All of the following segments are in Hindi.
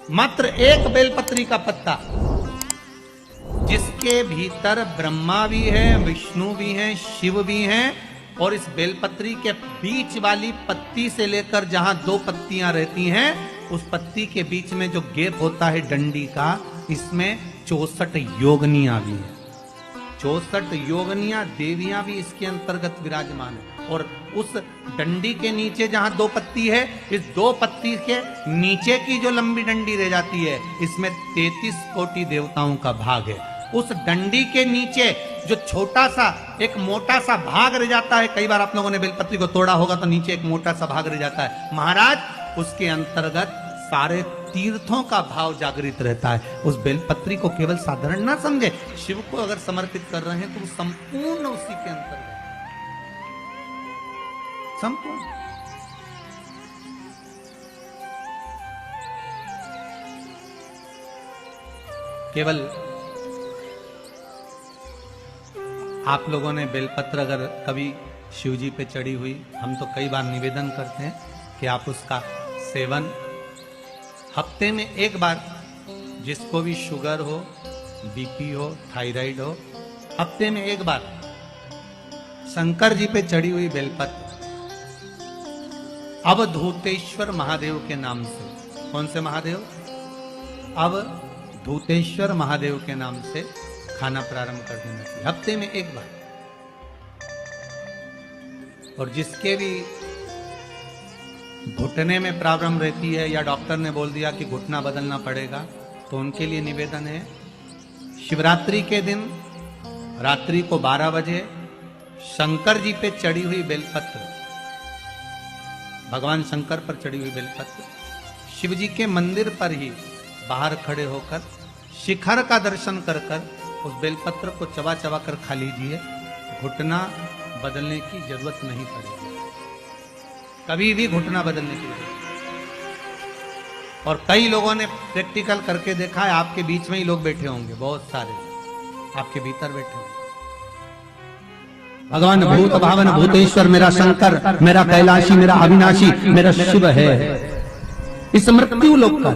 मात्र एक बेलपत्री का पत्ता, जिसके भीतर ब्रह्मा भी है, विष्णु भी हैं, शिव भी हैं, और इस बेलपत्री के बीच वाली पत्ती से लेकर जहां दो पत्तियां रहती हैं, उस पत्ती के बीच में जो गैप होता है डंडी का, इसमें 64 योगनियां भी हैं। 64 योगनियां देवियां भी इसके अंतर्गत विराजमान है। और उस डंडी के नीचे जहां दो पत्ती है, इस दो पत्ती के नीचे की जो लंबी डंडी रह जाती है, इसमें 33 कोटि देवताओं का भाग है। उस डंडी के नीचे जो छोटा सा एक मोटा सा भाग रह जाता है, कई बार आप लोगों ने बेलपत्री को तोड़ा होगा तो नीचे एक मोटा सा भाग रह जाता है, महाराज उसके अंतर्गत सारे तीर्थों का भाव जागृत रहता है। उस बेलपत्री को केवल साधारण ना समझे, शिव को अगर समर्पित कर रहे हैं तो वो संपूर्ण उसी के अंतर्गत, संपूर्ण। केवल आप लोगों ने बेलपत्र अगर कभी शिव जी पे चढ़ी हुई, हम तो कई बार निवेदन करते हैं कि आप उसका सेवन हफ्ते में एक बार, जिसको भी शुगर हो, बीपी हो, थायराइड हो, हफ्ते में एक बार शंकर जी पे चढ़ी हुई बेलपत्र अवधूतेश्वर महादेव के नाम से, कौन से महादेव? अवधूतेश्वर महादेव के नाम से खाना प्रारंभ कर देना चाहिए, हफ्ते में एक बार। और जिसके भी घुटने में प्रॉब्लम रहती है या डॉक्टर ने बोल दिया कि घुटना बदलना पड़ेगा, तो उनके लिए निवेदन है, शिवरात्रि के दिन रात्रि को 12 बजे शंकर जी पे चढ़ी हुई बेलपत्र, भगवान शंकर पर चढ़ी हुई बेलपत्र, शिव जी के मंदिर पर ही बाहर खड़े होकर शिखर का दर्शन कर कर उस बेलपत्र को चबा चबा कर खा लीजिए, घुटना बदलने की जरूरत नहीं पड़ेगी, कभी भी घुटना बदलने की जरूरत। और कई लोगों ने प्रैक्टिकल करके देखा है, आपके बीच में ही लोग बैठे होंगे, बहुत सारे आपके भीतर बैठे होंगे। भगवान भूत भावन भूतेश्वर मेरा शंकर, मेरा कैलाशी, मेरा अविनाशी, मेरा शिव है, इस मृत्यु लोक का।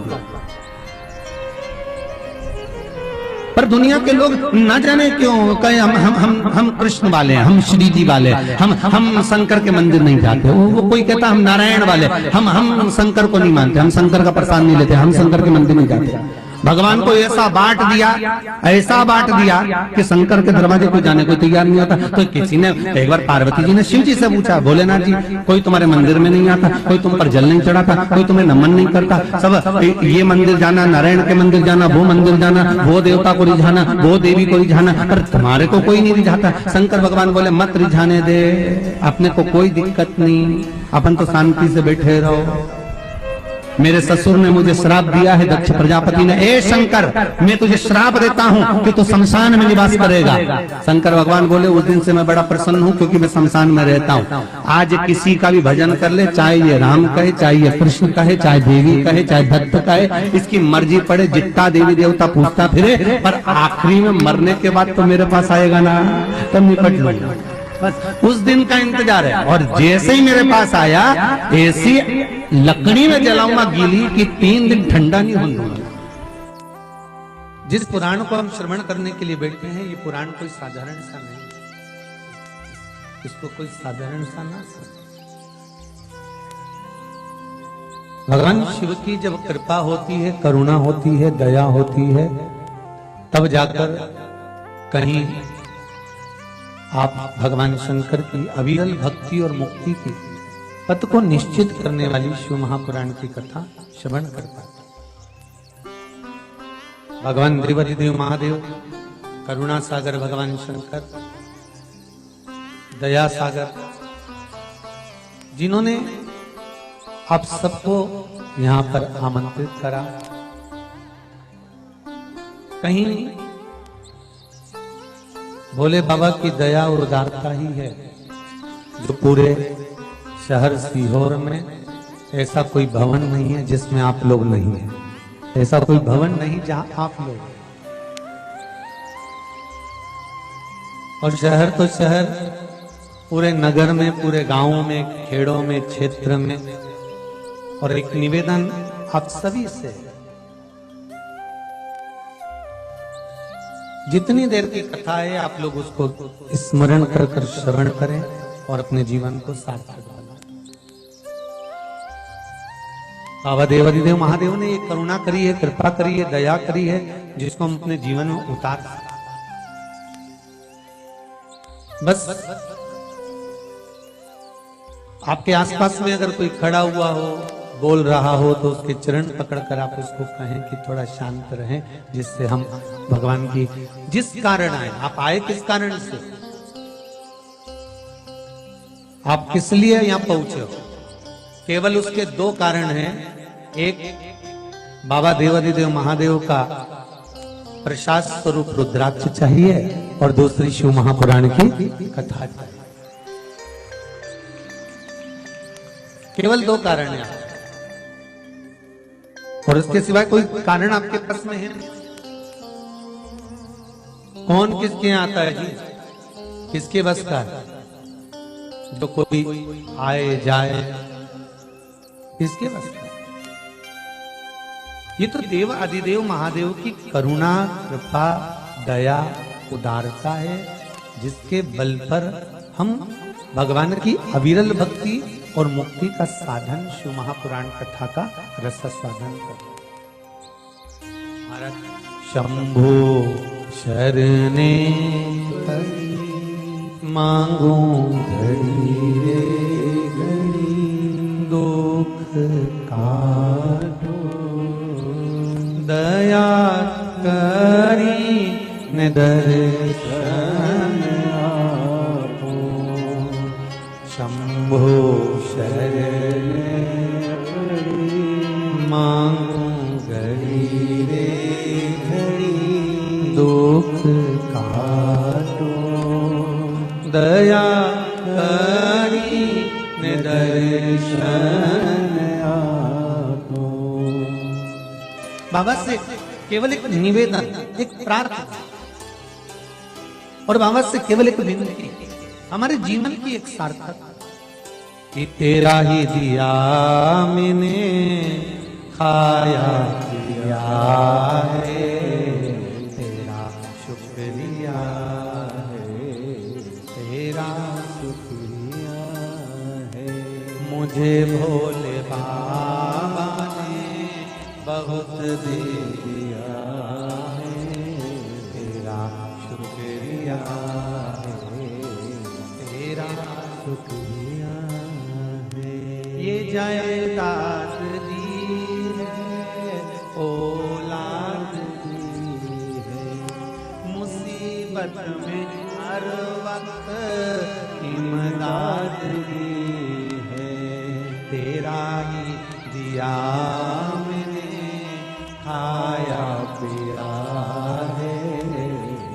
पर दुनिया के लोग न जाने क्यों कहे हम कृष्ण वाले हैं, हम श्री जी वाले, हम शंकर के मंदिर नहीं जाते। वो कोई कहता हम नारायण वाले, हम शंकर को नहीं मानते, हम शंकर का प्रसाद नहीं लेते, हम शंकर के मंदिर नहीं जाते। भगवान को ऐसा बांट दिया, ऐसा बांट दिया कि शंकर के दरवाजे को जाने को तैयार नहीं होता। तो किसी ने एक बार पार्वती जी ने शिव जी से पूछा, भोलेनाथ जी कोई तुम्हारे मंदिर में नहीं आता, कोई तुम पर जल नहीं चढ़ाता, कोई तुम्हें नमन नहीं करता, सब ये मंदिर जाना, नारायण के मंदिर जाना, वो मंदिर जाना, वो देवता को रिझाना, वो देवी को रिझाना, पर तुम्हारे को कोई नहीं रिझाता। शंकर भगवान बोले मत रिझाने दे, अपने को कोई दिक्कत नहीं, अपन तो शांति से बैठे रहो। मेरे ससुर ने मुझे श्राप दिया है, दक्ष प्रजापति ने, ए शंकर मैं तुझे श्राप देता हूँ कि तू शमशान में निवास करेगा। शंकर भगवान बोले उस दिन से मैं बड़ा प्रसन्न हूँ, क्योंकि मैं शमशान में रहता हूँ। आज किसी का भी भजन कर ले, चाहे ये राम कहे, चाहे ये कृष्ण कहे, चाहे देवी कहे, चाहे दत्त कहे, इसकी मर्जी पड़े, जितना देवी देवता पूछता फिरे, पर आखिरी में मरने के बाद तो मेरे पास आएगा ना, तब निपट लूंगा। बस उस दिन का इंतजार है। और जैसे ही मेरे पास आया, ऐसी लकड़ी में जलाऊंगा गीली कि 3 दिन ठंडा नहीं होने दूंगा। जिस पुराण को हम श्रवण करने के लिए बैठे हैं, ये पुराण कोई साधारण सा नहीं, इसको कोई साधारण सा ना समझ। भगवान शिव की जब कृपा होती है, करुणा होती है, दया होती है, तब जाकर कहीं आप भगवान शंकर की अविरल भक्ति और मुक्ति की पथ को निश्चित करने वाली शिव महापुराण की कथा श्रवण कर पाते। भगवान त्रिवरी देव महादेव, करुणा सागर भगवान शंकर, दया सागर, जिन्होंने आप सबको यहां पर आमंत्रित करा, कहीं भोले बाबा की दया और उदारता ही है जो पूरे शहर सीहोर में ऐसा कोई भवन नहीं है जिसमें आप लोग नहीं हैं, ऐसा कोई भवन नहीं जहां आप लोग। और शहर तो शहर, पूरे नगर में, पूरे गांवों में, खेड़ों में, क्षेत्र में। और एक निवेदन आप सभी से, जितनी देर की कथा है आप लोग उसको स्मरण कर कर श्रवण करें और अपने जीवन को सार्थक बनाएं। बाबा देवादिदेव महादेव ने ये करुणा करी है, कृपा करी है, दया करी है, जिसको हम अपने जीवन में उतार। बस आपके आसपास में अगर कोई खड़ा हुआ हो, बोल रहा हो, तो उसके चरण पकड़कर आप उसको कहें कि थोड़ा शांत रहें, जिससे हम भगवान की जिस कारण आए, आप आए किस कारण से, आप किस लिए यहां पहुंचे हो, केवल उसके दो कारण हैं। एक बाबा देवादिदेव महादेव का प्रसाद स्वरूप रुद्राक्ष चाहिए और दूसरी शिव महापुराण की कथा चाहिए। केवल दो कारण हैं और इसके सिवाय कोई कारण आपके पास में है नहीं। कौन किसके यहाँ आता है जी, किसके बस का है? जो कोई आए जाए, किसके बस का? ये तो देव आदिदेव महादेव की करुणा, कृपा, दया, उदारता है, जिसके बल पर हम भगवान की अविरल भक्ति और मुक्ति का साधन शिव महापुराण कथा का रसास्वादन करते। शंभो शरणे मांगो घड़ी रे घड़ी, दुख काटो दया करी ने दर्शन आपो। शंभो शरणे मांगो घड़ी रे घड़ी, दुख काटो दया करी ने दर्शन आपो। बाबा से केवल एक निवेदन, एक प्रार्थना और बाबा से केवल एक विनती, हमारे जीवन की एक सार्थक कि तेरा ही दिया मैंने खाया पिया है, तेरा शुक्रिया है, तेरा शुक्रिया है। मुझे भोले बाबा ने बहुत दे दिया है, तेरा शुक्रिया है, तेरा शुक्रिया है। ये जायदाद दी है, औलाद दी है, मुसीबत में हर वक्त इमदाद दी है। तेरा ही दिया मैंने खाया पिया है,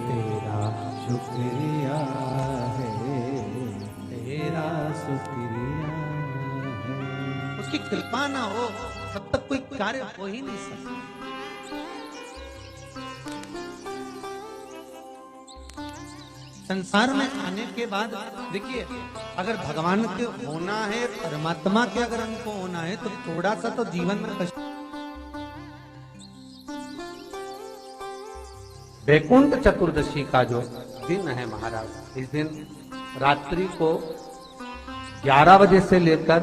तेरा शुक्रिया है, तेरा शुक्रिया है। उसकी कृपा ना हो तब तक कोई कार्य हो ही नहीं सकता। संसार में आने के बाद देखिए, अगर भगवान के होना है, परमात्मा के अगर हमको होना है, तो थोड़ा सा तो जीवन में कष्ट। वैकुंठ चतुर्दशी का जो दिन है महाराज, इस दिन रात्रि को 11 बजे से लेकर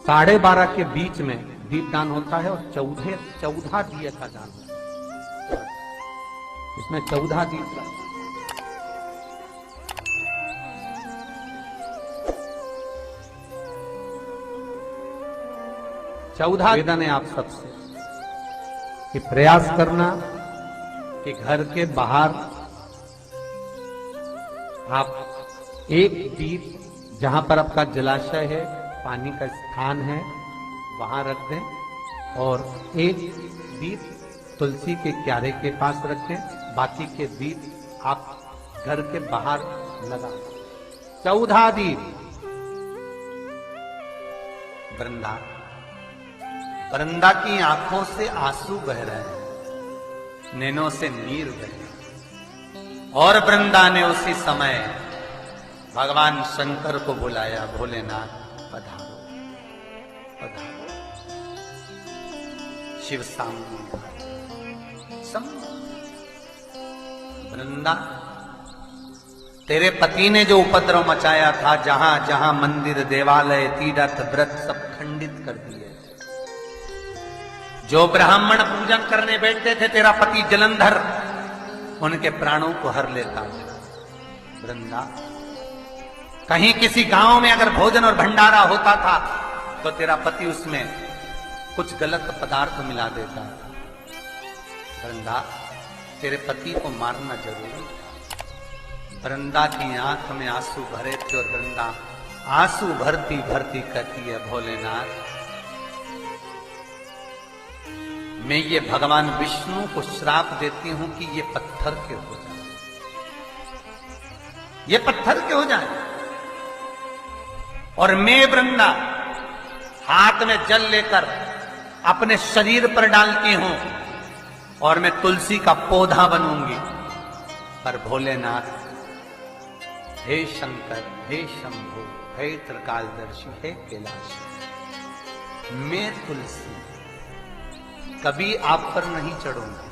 12:30 के बीच में दीपदान होता है और 14 दिए का दान होता है। इसमें 14 दीप 14 निवेदन है आप सबसे कि प्रयास करना कि घर के बाहर आप एक दीप, जहां पर आपका जलाशय है, पानी का स्थान है, वहां रख दें और एक दीप तुलसी के क्यारे के पास रखें। बाकी के दीप आप घर के बाहर लगा। 14 दीप। वृंदा की आंखों से आंसू बह रहे हैं, नैनों से नीर बह रहे, और वृंदा ने उसी समय भगवान शंकर को बुलाया, भोलेनाथ पधारो पधारो। शिव सामने वृंदा, तेरे पति ने जो उपद्रव मचाया था, जहां जहां मंदिर देवालय तीर्थ व्रत सब खंडित कर दिए। जो ब्राह्मण पूजन करने बैठते थे तेरा पति जलंधर, उनके प्राणों को हर लेता था। वृंदा, कहीं किसी गांव में अगर भोजन और भंडारा होता था तो तेरा पति उसमें कुछ गलत पदार्थ मिला देता था। वृंदा, तेरे पति को मारना जरूरी था। वृंदा की आंख में आंसू भरे थे और वृंदा आंसू भरती भरती कहती है, भोलेनाथ, मैं ये भगवान विष्णु को श्राप देती हूं कि ये पत्थर के हो जाए, ये पत्थर के हो जाए। और मैं वृंदा हाथ में जल लेकर अपने शरीर पर डालती हूं और मैं तुलसी का पौधा बनूंगी। पर भोलेनाथ, हे शंकर, हे शंभु, हे त्रिकालदर्शी, हे कैलाश, मैं तुलसी कभी आप पर नहीं चढ़ूंगी।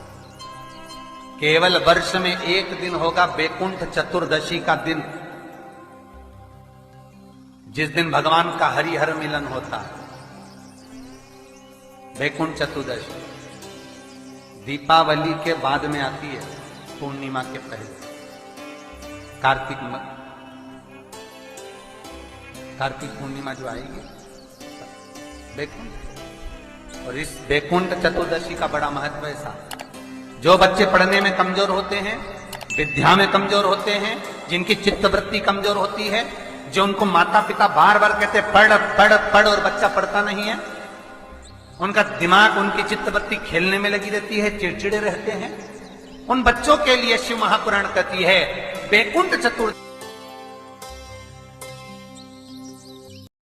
केवल वर्ष में एक दिन होगा वैकुंठ चतुर्दशी का दिन, जिस दिन भगवान का हरिहर मिलन होता है। वैकुंठ चतुर्दशी दीपावली के बाद में आती है, पूर्णिमा के पहले, कार्तिक पूर्णिमा जो आएगी वैकुंठ। और इस वैकुंठ चतुर्दशी का बड़ा महत्व ऐसा, जो बच्चे पढ़ने में कमजोर होते हैं, विद्या में कमजोर होते हैं, जिनकी चित्तवृत्ति कमजोर होती है, जो उनको माता पिता बार बार कहते पढ़ पढ़ पढ़ और बच्चा पढ़ता नहीं है, उनका दिमाग, उनकी चित्तवृत्ति खेलने में लगी रहती है, चिड़चिड़े रहते हैं, उन बच्चों के लिए शिव महापुराण कहती है वैकुंठ चतुर्दशी